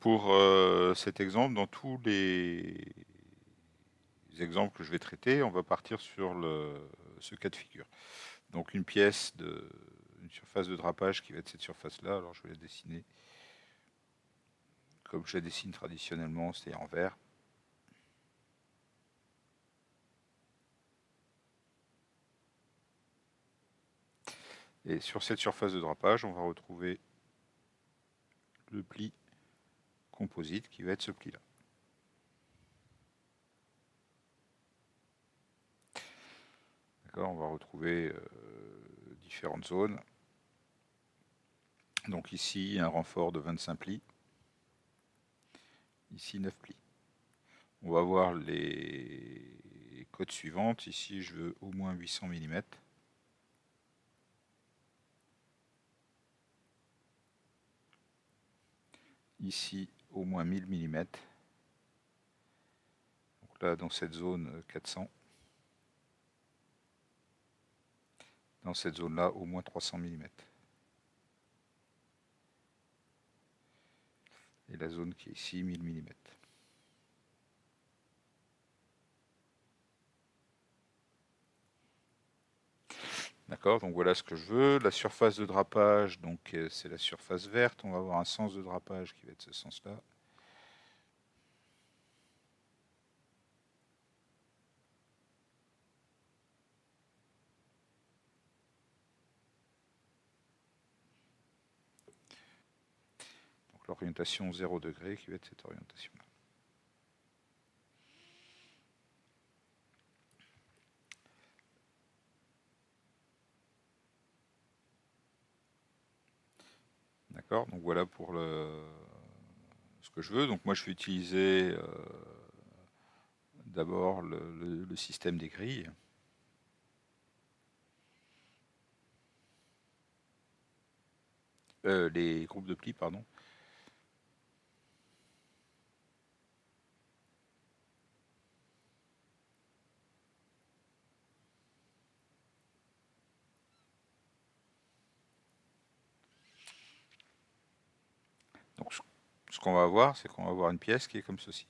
pour cet exemple, dans tous les exemples que je vais traiter, on va partir sur ce cas de figure. Donc une surface de drapage qui va être cette surface-là. Alors je vais la dessiner comme je la dessine traditionnellement, c'est-à-dire en vert. Et sur cette surface de drapage, on va retrouver le pli composite qui va être ce pli-là. D'accord, on va retrouver différentes zones. Donc ici, un renfort de 25 plis. Ici, 9 plis. On va voir les codes suivantes. Ici, je veux au moins 800 mm. Ici, au moins 1000 mm. Donc là, dans cette zone, 400. Dans cette zone-là, au moins 300 mm. Et la zone qui est ici, 1000 mm. D'accord, donc voilà ce que je veux. La surface de drapage, donc c'est la surface verte. On va avoir un sens de drapage qui va être ce sens-là. Donc l'orientation 0 degré qui va être cette orientation-là. D'accord, donc voilà pour ce que je veux. Donc moi je vais utiliser d'abord le système des grilles. Les groupes de plis, pardon. Donc ce qu'on va avoir, c'est qu'on va avoir une pièce qui est comme ceci.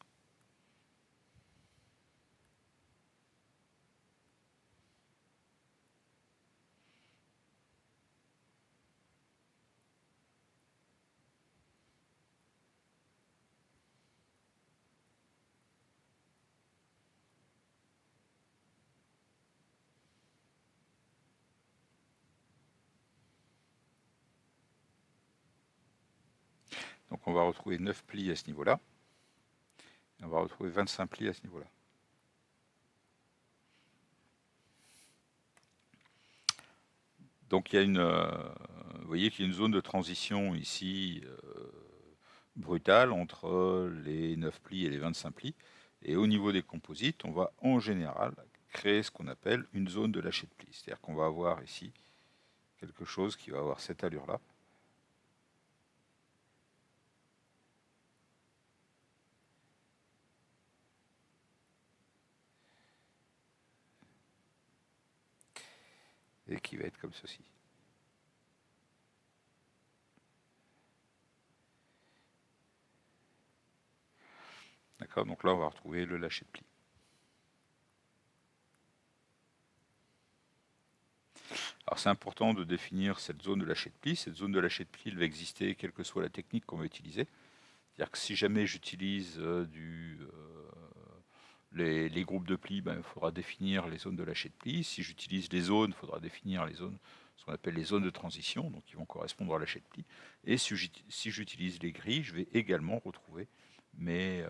Donc on va retrouver 9 plis à ce niveau-là. On va retrouver 25 plis à ce niveau-là. Donc il y a vous voyez qu'il y a une zone de transition ici brutale entre les 9 plis et les 25 plis. Et au niveau des composites, on va en général créer ce qu'on appelle une zone de lâcher de plis. C'est-à-dire qu'on va avoir ici quelque chose qui va avoir cette allure-là. Et qui va être comme ceci. D'accord, donc là on va retrouver le lâcher de plis. Alors c'est important de définir cette zone de lâcher de plis. Cette zone de lâcher de plis, elle va exister quelle que soit la technique qu'on va utiliser. C'est-à-dire que si jamais j'utilise les groupes de plis, ben, il faudra définir les zones de lâcher de plis. Si j'utilise les zones, il faudra définir les zones, ce qu'on appelle les zones de transition, donc qui vont correspondre à lâcher de plis. Et si j'utilise les grilles, je vais également retrouver mes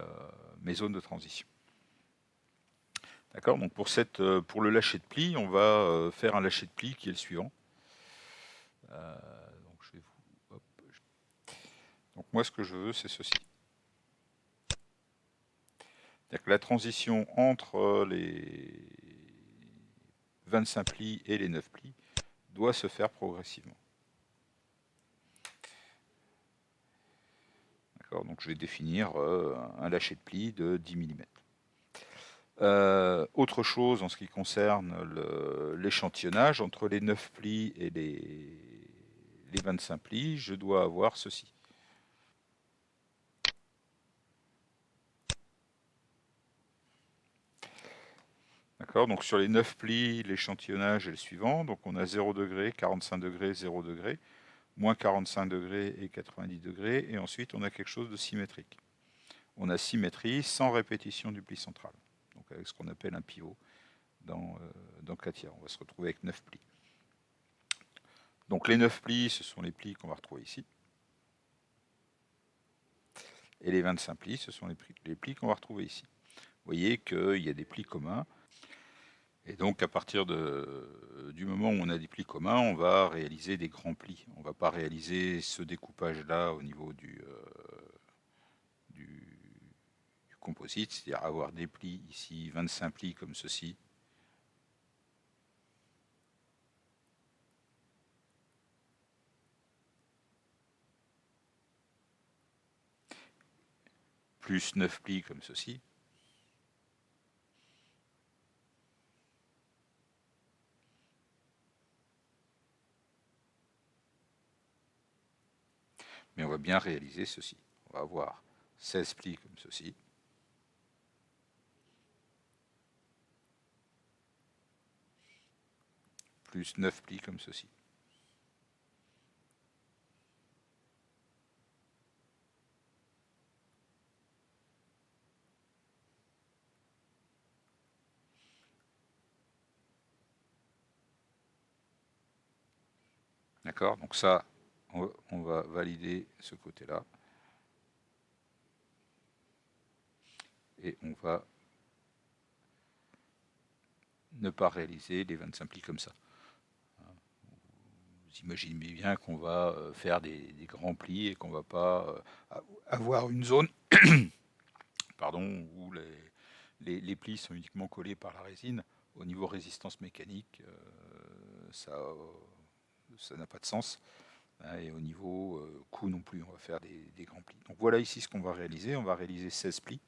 zones de transition. D'accord, donc pour le lâcher de plis, on va faire un lâcher de plis qui est le suivant. Donc moi, ce que je veux, c'est ceci. C'est-à-dire que la transition entre les 25 plis et les 9 plis doit se faire progressivement. D'accord, donc je vais définir un lâcher de plis de 10 mm. Autre chose en ce qui concerne l'échantillonnage, entre les 9 plis et les 25 plis, je dois avoir ceci. D'accord, donc sur les 9 plis, l'échantillonnage est le suivant. Donc on a 0 degré, 45 degrés, 0 degré, moins 45 degrés et 90 degrés. Et ensuite, on a quelque chose de symétrique. On a symétrie sans répétition du pli central. Donc avec ce qu'on appelle un pivot dans 4 tiers. On va se retrouver avec 9 plis. Donc les 9 plis, ce sont les plis qu'on va retrouver ici. Et les 25 plis, ce sont les plis qu'on va retrouver ici. Vous voyez qu'il y a des plis communs. Et donc, à partir du moment où on a des plis communs, on va réaliser des grands plis. On ne va pas réaliser ce découpage-là au niveau du composite, c'est-à-dire avoir des plis ici, 25 plis comme ceci. Plus 9 plis comme ceci. Mais on va bien réaliser ceci. On va avoir 16 plis comme ceci. Plus 9 plis comme ceci. D'accord? Donc ça, on va valider ce côté-là. Et on va ne pas réaliser les 25 plis comme ça. Vous imaginez bien qu'on va faire des grands plis et qu'on ne va pas avoir une zone pardon, où les plis sont uniquement collés par la résine. Au niveau résistance mécanique, ça n'a pas de sens. Et au niveau coût non plus, on va faire des grands plis. Donc voilà ici ce qu'on va réaliser. On va réaliser 16 plis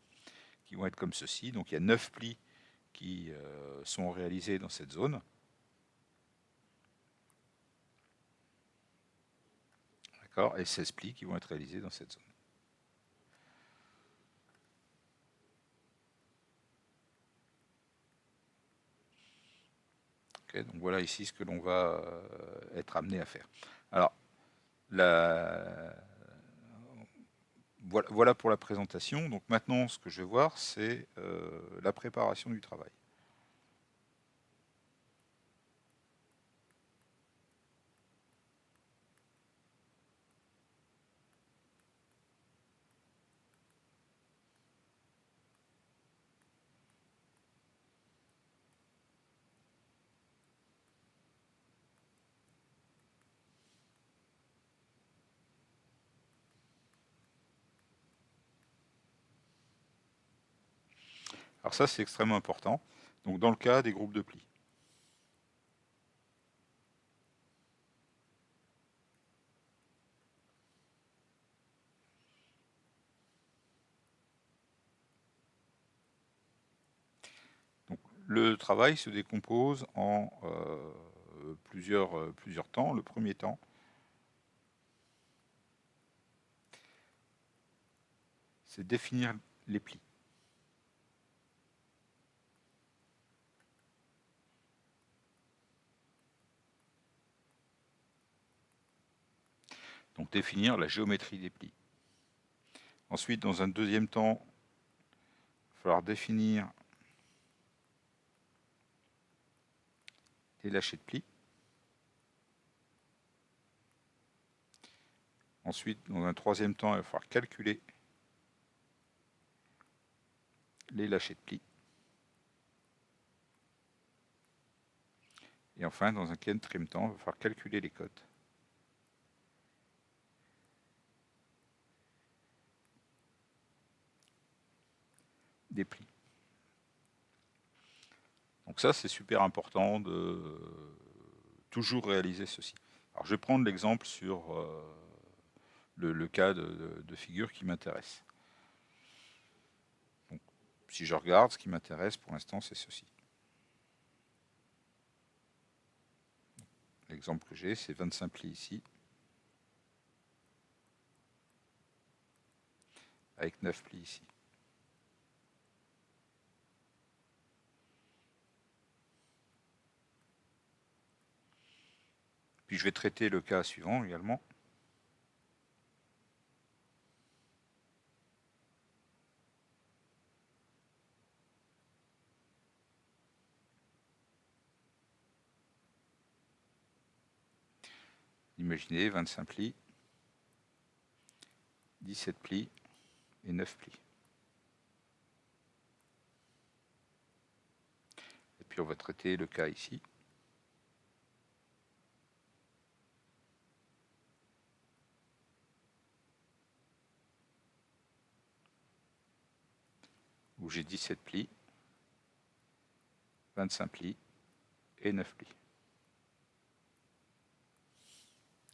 qui vont être comme ceci. Donc il y a 9 plis qui sont réalisés dans cette zone. D'accord, et 16 plis qui vont être réalisés dans cette zone. Okay, donc voilà ici ce que l'on va être amené à faire. Alors, voilà pour la présentation. Donc maintenant, ce que je vais voir, c'est la préparation du travail. Alors ça, c'est extrêmement important. Donc dans le cas des groupes de plis. Donc, le travail se décompose en plusieurs temps. Le premier temps, c'est définir les plis. Donc définir la géométrie des plis. Ensuite, dans un deuxième temps, il va falloir définir les lâchers de plis. Ensuite, dans un troisième temps, il va falloir calculer les lâchers de plis. Et enfin, dans un quatrième temps, il va falloir calculer les cotes. Des plis. Donc ça, c'est super important de toujours réaliser ceci. Alors je vais prendre l'exemple sur le cas de figure qui m'intéresse. Donc, si je regarde, ce qui m'intéresse pour l'instant, c'est ceci. L'exemple que j'ai, c'est 25 plis ici, avec 9 plis ici. puis je vais traiter le cas suivant également. Imaginez 25 plis, 17 plis et 9 plis. Et puis on va traiter le cas ici. Où j'ai 17 plis, 25 plis et 9 plis.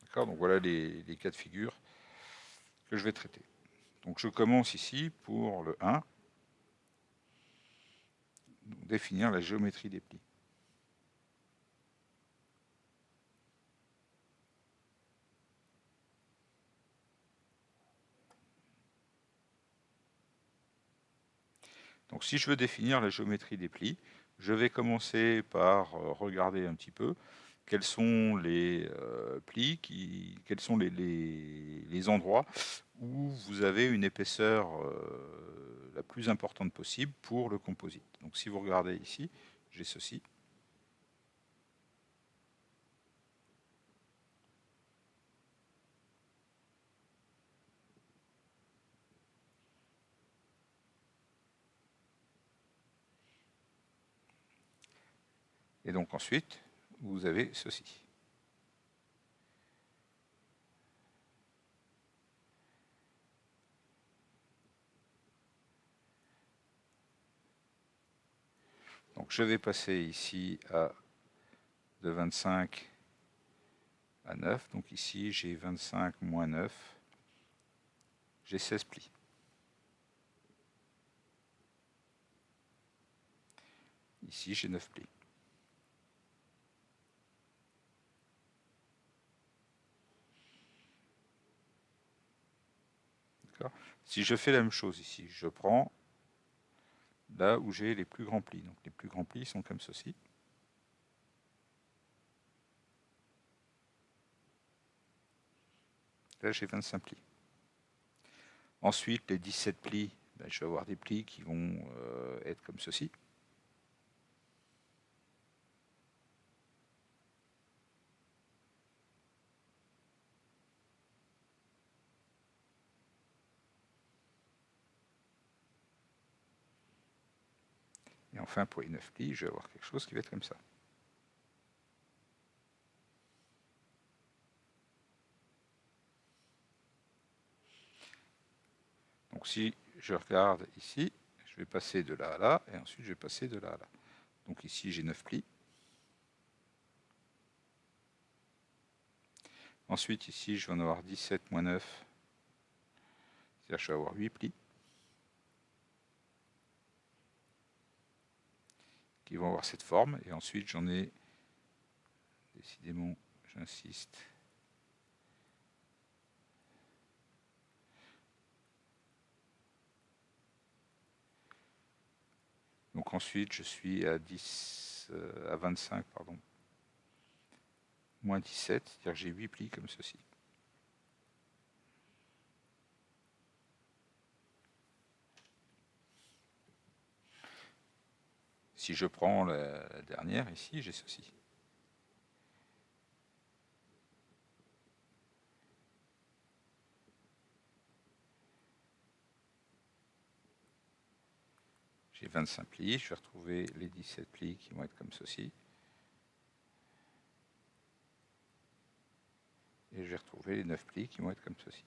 D'accord, donc voilà les cas de figure que je vais traiter. Donc je commence ici pour le 1, donc définir la géométrie des plis. Donc si je veux définir la géométrie des plis, je vais commencer par regarder un petit peu quels sont les plis, quels sont les endroits où vous avez une épaisseur la plus importante possible pour le composite. Donc si vous regardez ici, j'ai ceci. Et donc ensuite, vous avez ceci. Donc je vais passer ici de 25 à 9. Donc ici, j'ai 25 moins 9. J'ai 16 plis. Ici, j'ai 9 plis. Si je fais la même chose ici, je prends là où j'ai les plus grands plis. Donc les plus grands plis sont comme ceci. Là, j'ai 25 plis. Ensuite, les 17 plis, je vais avoir des plis qui vont être comme ceci. Et enfin, pour les 9 plis, je vais avoir quelque chose qui va être comme ça. Donc si je regarde ici, je vais passer de là à là, et ensuite je vais passer de là à là. Donc ici, j'ai 9 plis. Ensuite, ici, je vais en avoir 17 moins 9. C'est-à-dire que je vais avoir 8 plis qui vont avoir cette forme. Et ensuite, j'en ai, décidément, j'insiste, donc ensuite, je suis à 25, pardon, moins 17, c'est-à-dire que j'ai 8 plis comme ceci. Si je prends la dernière ici, j'ai ceci. J'ai 25 plis, je vais retrouver les 17 plis qui vont être comme ceci. Et je vais retrouver les 9 plis qui vont être comme ceci.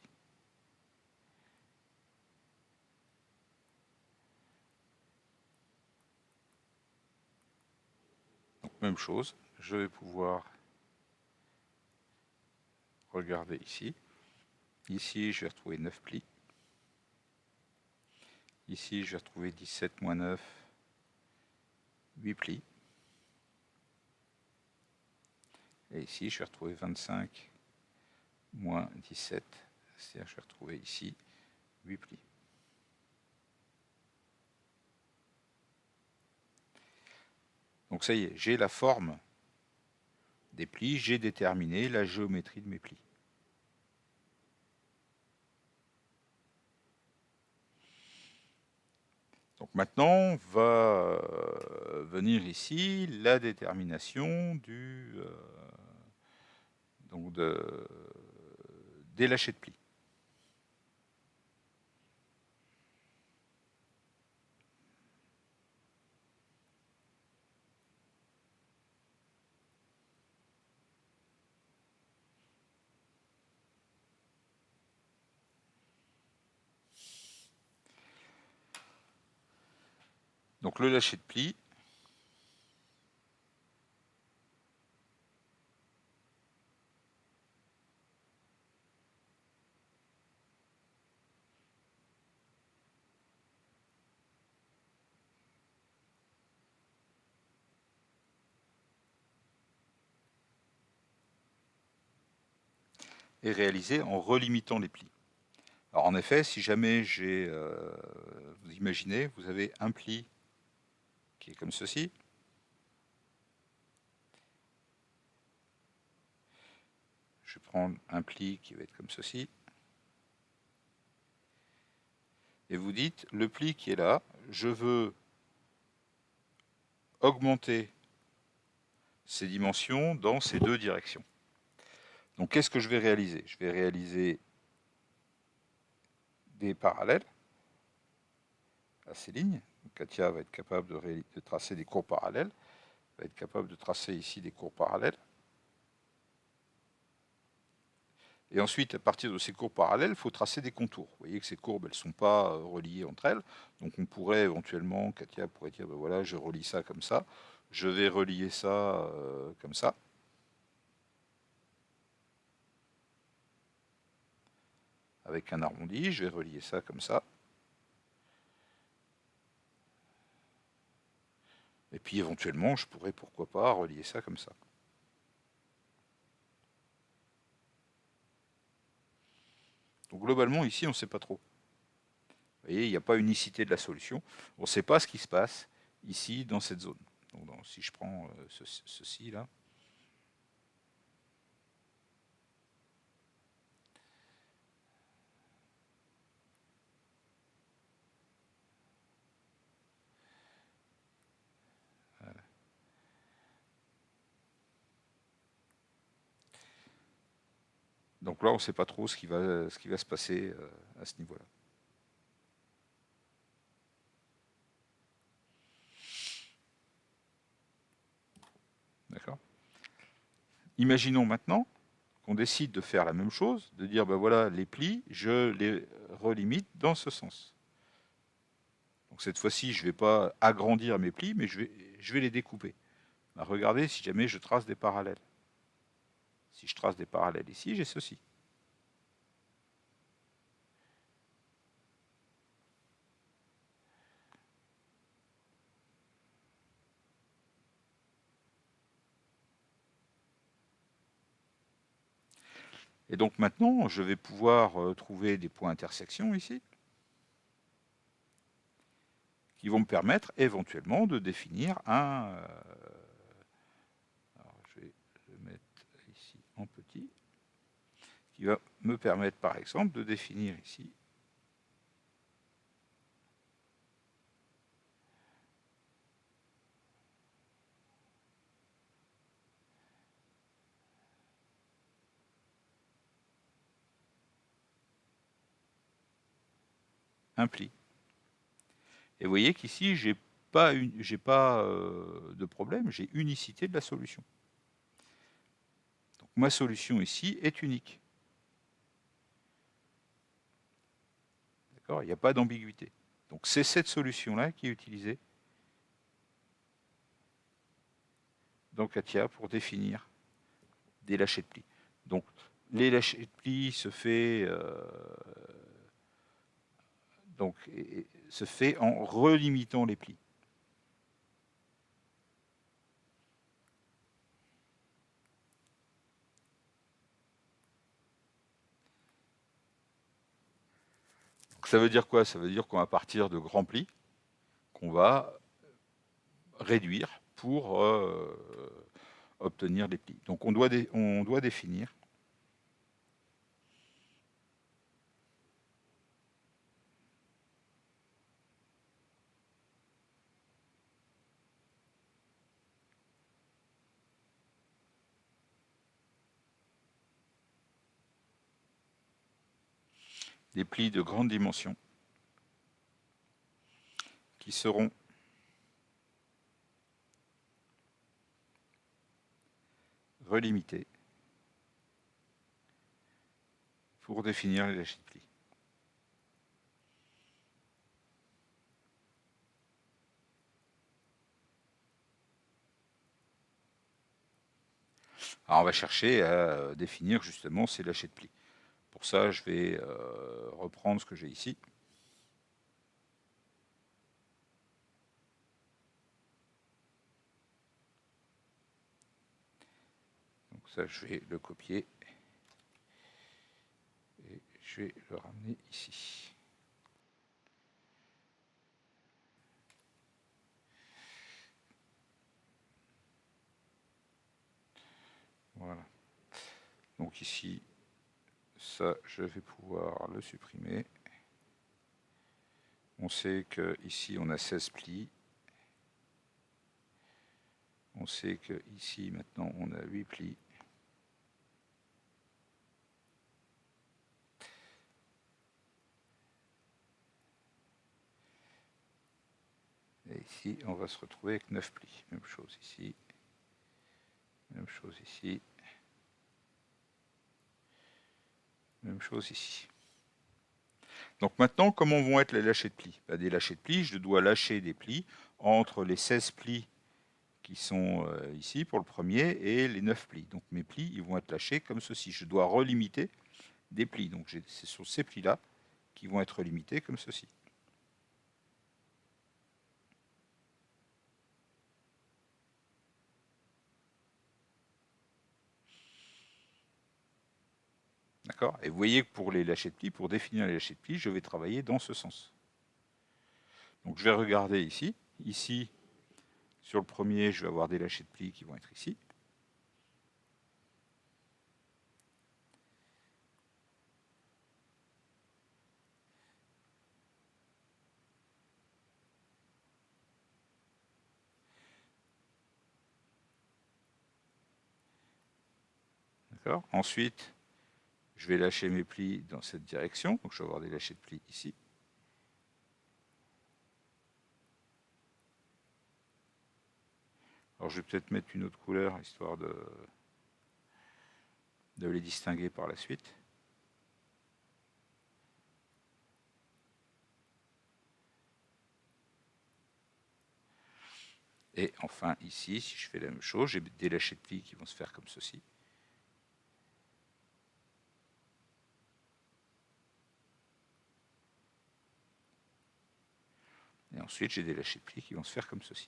Donc même chose, je vais pouvoir regarder ici. Ici, je vais retrouver 9 plis. Ici, je vais retrouver 17 moins 9, 8 plis. Et ici, je vais retrouver 25 moins 17, c'est-à-dire que je vais retrouver ici 8 plis. Donc ça y est, j'ai la forme des plis, j'ai déterminé la géométrie de mes plis. Donc maintenant, va venir ici la détermination des lâchers de plis. Donc le lâcher de plis, est réalisé en relimitant les plis. Alors en effet, si jamais vous imaginez, vous avez un pli qui est comme ceci, je vais prendre un pli qui va être comme ceci, et vous dites, le pli qui est là, je veux augmenter ses dimensions dans ces deux directions. Donc qu'est-ce que je vais réaliser? Je vais réaliser des parallèles à ces lignes. Donc Katia va être capable de tracer des courbes parallèles, va être capable de tracer ici des courbes parallèles. Et ensuite, à partir de ces courbes parallèles, il faut tracer des contours. Vous voyez que ces courbes, elles ne sont pas reliées entre elles. Donc on pourrait éventuellement, Katia pourrait dire, ben voilà, je relie ça comme ça. Je vais relier ça comme ça. Avec un arrondi, je vais relier ça comme ça. Et puis éventuellement, je pourrais, pourquoi pas, relier ça comme ça. Donc globalement, ici, on ne sait pas trop. Vous voyez, il n'y a pas unicité de la solution. On ne sait pas ce qui se passe ici, dans cette zone. Donc, si je prends ceci, là. Voilà. Donc là, on ne sait pas trop ce qui va se passer à ce niveau-là. D'accord. Imaginons maintenant qu'on décide de faire la même chose, de dire, ben voilà, les plis, je les relimite dans ce sens. Donc cette fois-ci, je ne vais pas agrandir mes plis, mais je vais les découper. Ben, regardez si jamais je trace des parallèles. Si je trace des parallèles ici, j'ai ceci. Et donc maintenant, je vais pouvoir trouver des points d'intersection ici, qui vont me permettre éventuellement de définir un... alors je vais le mettre ici en petit, qui va me permettre par exemple de définir ici un pli. Et vous voyez qu'ici, j'ai pas de problème, j'ai unicité de la solution. Donc ma solution ici est unique. D'accord? Il n'y a pas d'ambiguïté. Donc c'est cette solution-là qui est utilisée dans Katia pour définir des lâchers de plis. Donc les lâchers de plis se fait en relimitant les plis. Donc ça veut dire quoi? Ça veut dire qu'on va partir de grands plis qu'on va réduire pour obtenir les plis. Donc on doit définir des plis de grande dimension qui seront relimités pour définir les lâchers de plis. Alors on va chercher à définir justement ces lâchers de plis. Pour ça, je vais reprendre ce que j'ai ici. Donc ça, je vais le copier et je vais le ramener ici. Voilà. Donc ici, ça, je vais pouvoir le supprimer. On sait qu'ici, on a 16 plis. On sait qu'ici, maintenant, on a 8 plis. Et ici, on va se retrouver avec 9 plis. Même chose ici. Même chose ici. Même chose ici. Donc maintenant, comment vont être les lâchers de plis? Des lâchers de plis, je dois lâcher des plis entre les 16 plis qui sont ici pour le premier et les 9 plis. Donc mes plis, ils vont être lâchés comme ceci. Je dois relimiter des plis. Donc c'est sur ces plis-là qui vont être limités comme ceci. D'accord? Et vous voyez que pour les lâchers de plis, pour définir les lâchers de plis, je vais travailler dans ce sens. Donc je vais regarder ici. Ici, sur le premier, je vais avoir des lâchers de plis qui vont être ici. D'accord? Ensuite, je vais lâcher mes plis dans cette direction. Donc je vais avoir des lâchers de plis ici. Alors je vais peut-être mettre une autre couleur, histoire de les distinguer par la suite. Et enfin ici, si je fais la même chose, j'ai des lâchers de plis qui vont se faire comme ceci. Et ensuite, j'ai des lâchers de plis qui vont se faire comme ceci.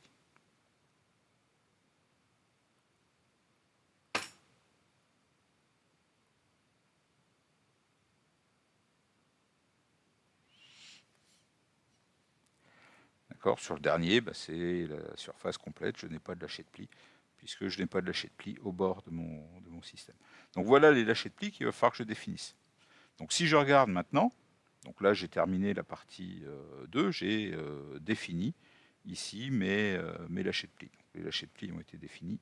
D'accord? Sur le dernier, c'est la surface complète, je n'ai pas de lâcher de plis, puisque je n'ai pas de lâcher de plis au bord de mon système. Donc voilà les lâchers de plis qu'il va falloir que je définisse. Donc si je regarde maintenant, donc là j'ai terminé la partie 2, j'ai défini ici mes lâchers de plis. Donc, les lâchers de plis ont été définis.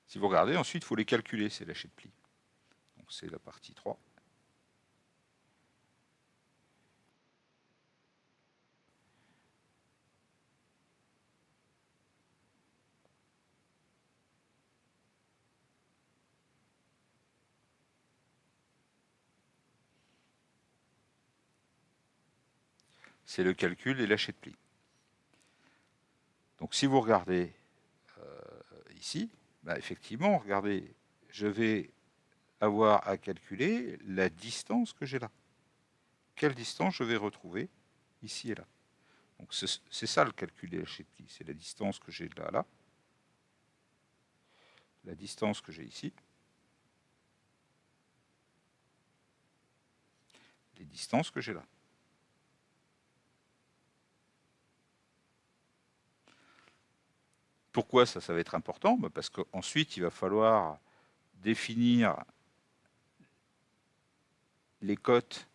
Si vous regardez, ensuite il faut les calculer, ces lâchers de plis. Donc c'est la partie 3. C'est le calcul des lâchers de plis. Donc si vous regardez ici, effectivement, regardez, je vais avoir à calculer la distance que j'ai là. Quelle distance je vais retrouver ici et là. Donc c'est ça le calcul des lâchers de plis, c'est la distance que j'ai là, la distance que j'ai ici, les distances que j'ai là. Pourquoi ça va être important? Parce qu'ensuite, il va falloir définir les cotes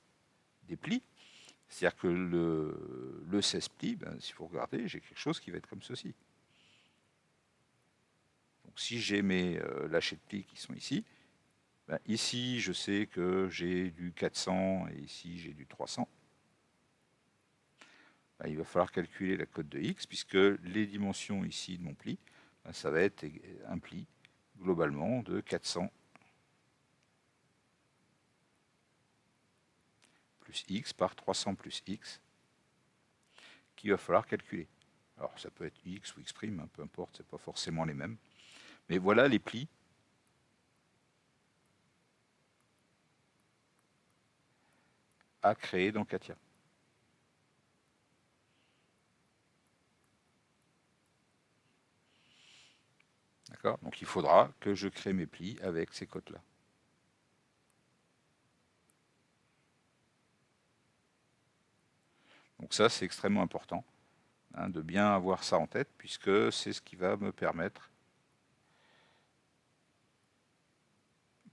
des plis. C'est-à-dire que le 16 plis, si vous regardez, j'ai quelque chose qui va être comme ceci. Donc si j'ai mes lâchers de plis qui sont ici, ici je sais que j'ai du 400 et ici j'ai du 300. Il va falloir calculer la cote de x, puisque les dimensions ici de mon pli, ça va être un pli globalement de 400 plus x par 300 plus x, qu'il va falloir calculer. Alors ça peut être x ou x', peu importe, c'est pas forcément les mêmes. Mais voilà les plis à créer dans CATIA. D'accord? Donc il faudra que je crée mes plis avec ces cotes-là. Donc ça, c'est extrêmement important de bien avoir ça en tête, puisque c'est ce qui va me permettre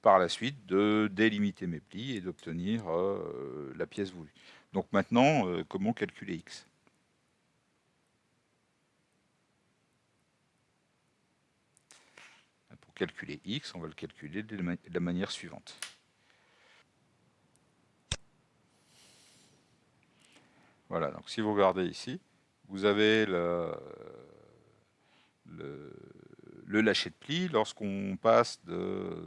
par la suite de délimiter mes plis et d'obtenir la pièce voulue. Donc maintenant, comment calculer x? Pour calculer x, on va le calculer de la manière suivante. Voilà, donc si vous regardez ici, vous avez le lâcher de plis. Lorsqu'on passe de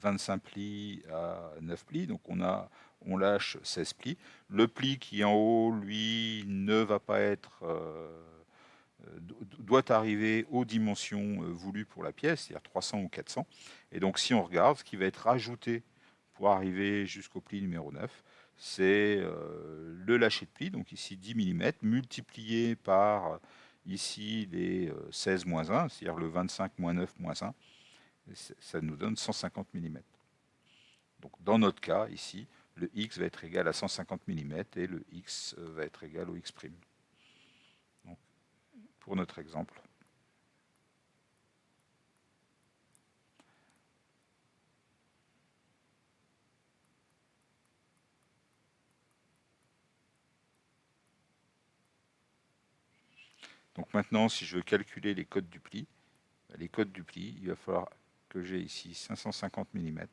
25 plis à 9 plis, donc on lâche 16 plis. Le pli qui est en haut, lui, ne va pas être doit arriver aux dimensions voulues pour la pièce, c'est-à-dire 300 ou 400. Et donc si on regarde, ce qui va être ajouté pour arriver jusqu'au pli numéro 9, c'est le lâcher de pli, donc ici 10 mm, multiplié par ici les 16 moins 1, c'est-à-dire le 25 moins 9 moins 1, ça nous donne 150 mm. Donc dans notre cas, ici, le x va être égal à 150 mm et le x va être égal au x'. Donc, pour notre exemple. Donc maintenant, si je veux calculer les codes du pli, il va falloir que j'ai ici 550 mm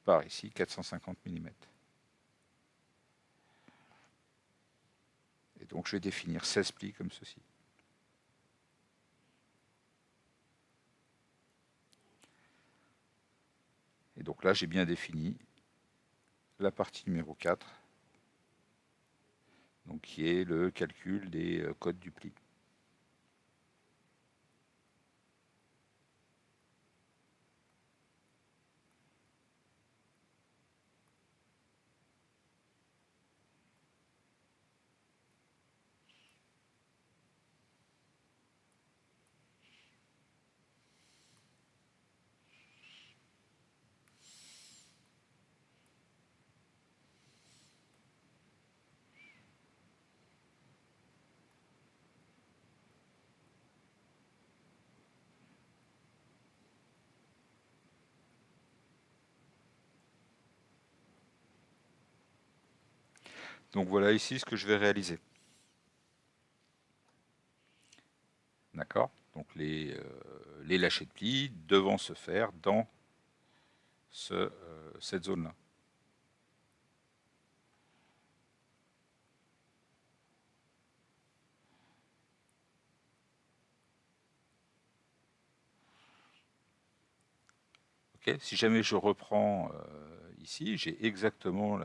par ici 450 mm. Et donc je vais définir 16 plis comme ceci. Et donc là, j'ai bien défini la partie numéro 4, donc qui est le calcul des codes du pli. Donc voilà ici ce que je vais réaliser. D'accord? Donc les lâchers de plis devant se faire dans cette zone-là. Okay, si jamais je reprends ici, j'ai exactement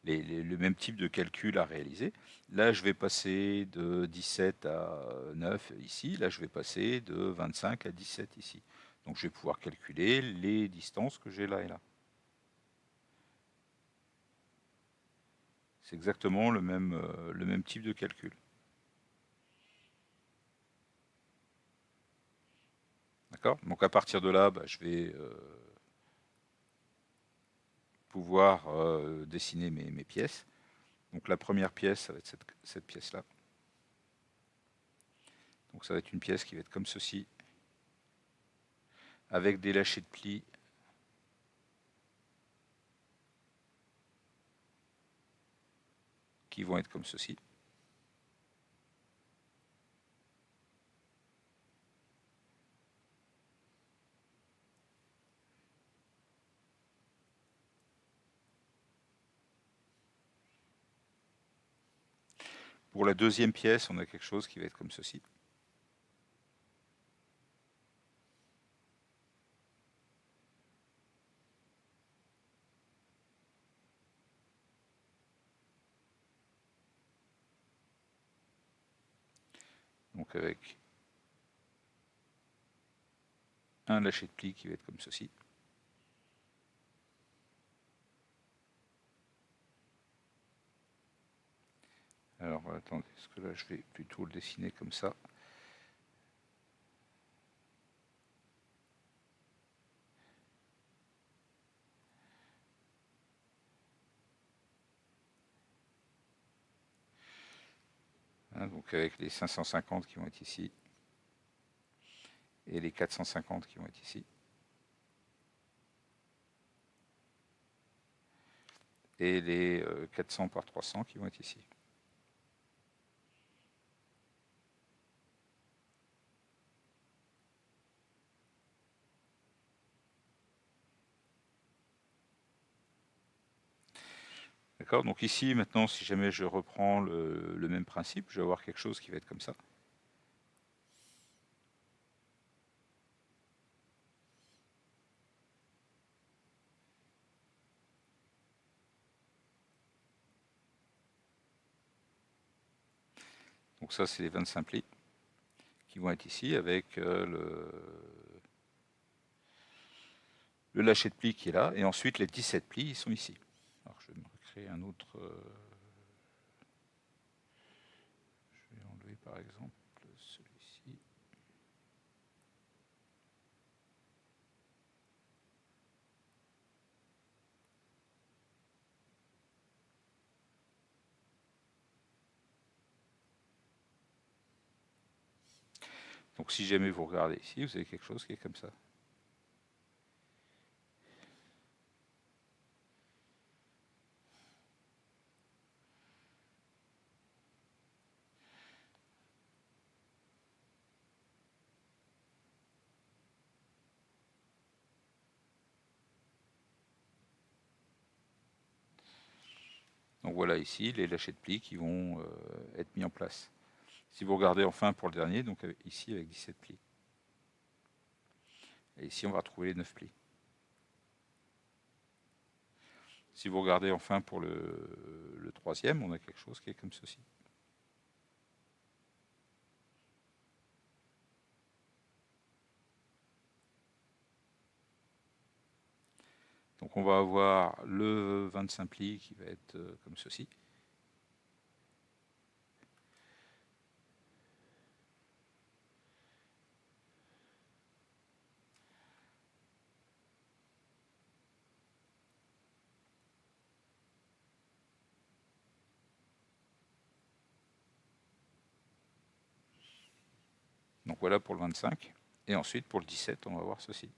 le même type de calcul à réaliser. Là, je vais passer de 17 à 9 ici. Là, je vais passer de 25 à 17 ici. Donc, je vais pouvoir calculer les distances que j'ai là et là. C'est exactement le même type de calcul. D'accord? Donc, à partir de là, je vais pouvoir dessiner mes pièces. Donc la première pièce, ça va être cette pièce-là. Donc ça va être une pièce qui va être comme ceci, avec des lâchers de plis qui vont être comme ceci. Pour la deuxième pièce, on a quelque chose qui va être comme ceci. Donc avec un lâcher de pli qui va être comme ceci. Alors attendez, parce que là je vais plutôt le dessiner comme ça. Hein, donc avec les 550 qui vont être ici, et les 450 qui vont être ici. Et les 400 par 300 qui vont être ici. D'accord. Donc ici, maintenant, si jamais je reprends le même principe, je vais avoir quelque chose qui va être comme ça. Donc ça, c'est les 25 plis qui vont être ici avec le lâcher de pli qui est là. Et ensuite, les 17 plis, ils sont ici. Alors, je vais me recréer un autre... je vais enlever, par exemple, celui-ci. Donc, si jamais vous regardez ici, vous avez quelque chose qui est comme ça. Donc voilà ici les lâchers de plis qui vont être mis en place. Si vous regardez enfin pour le dernier, donc ici avec 17 plis. Et ici on va retrouver les 9 plis. Si vous regardez enfin pour le troisième, on a quelque chose qui est comme ceci. Donc on va avoir le 25 plis qui va être comme ceci. Donc voilà pour le 25. Et ensuite pour le 17, on va voir ceci.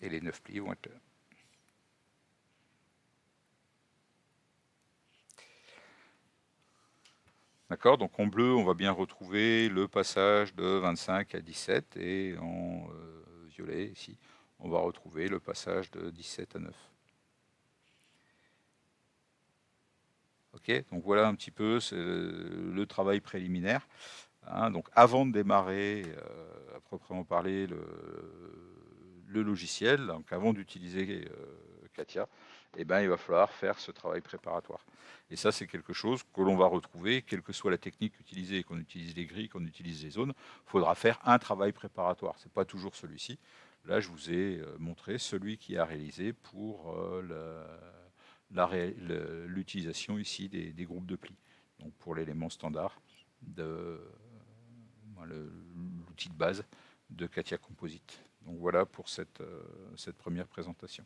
Et les 9 plis vont être là. D'accord, donc en bleu, on va bien retrouver le passage de 25 à 17, et en violet, ici, on va retrouver le passage de 17 à 9. Ok, donc voilà un petit peu le travail préliminaire. Hein, donc avant de démarrer à proprement parler le logiciel, donc avant d'utiliser Katia, eh ben, il va falloir faire ce travail préparatoire. Et ça, c'est quelque chose que l'on va retrouver, quelle que soit la technique utilisée, qu'on utilise les grilles, qu'on utilise les zones, il faudra faire un travail préparatoire. Ce n'est pas toujours celui-ci. Là, je vous ai montré celui qui a réalisé pour l'utilisation ici des groupes de plis. Donc pour l'élément standard de l'outil de base de CATIA Composite. Donc voilà pour cette première présentation.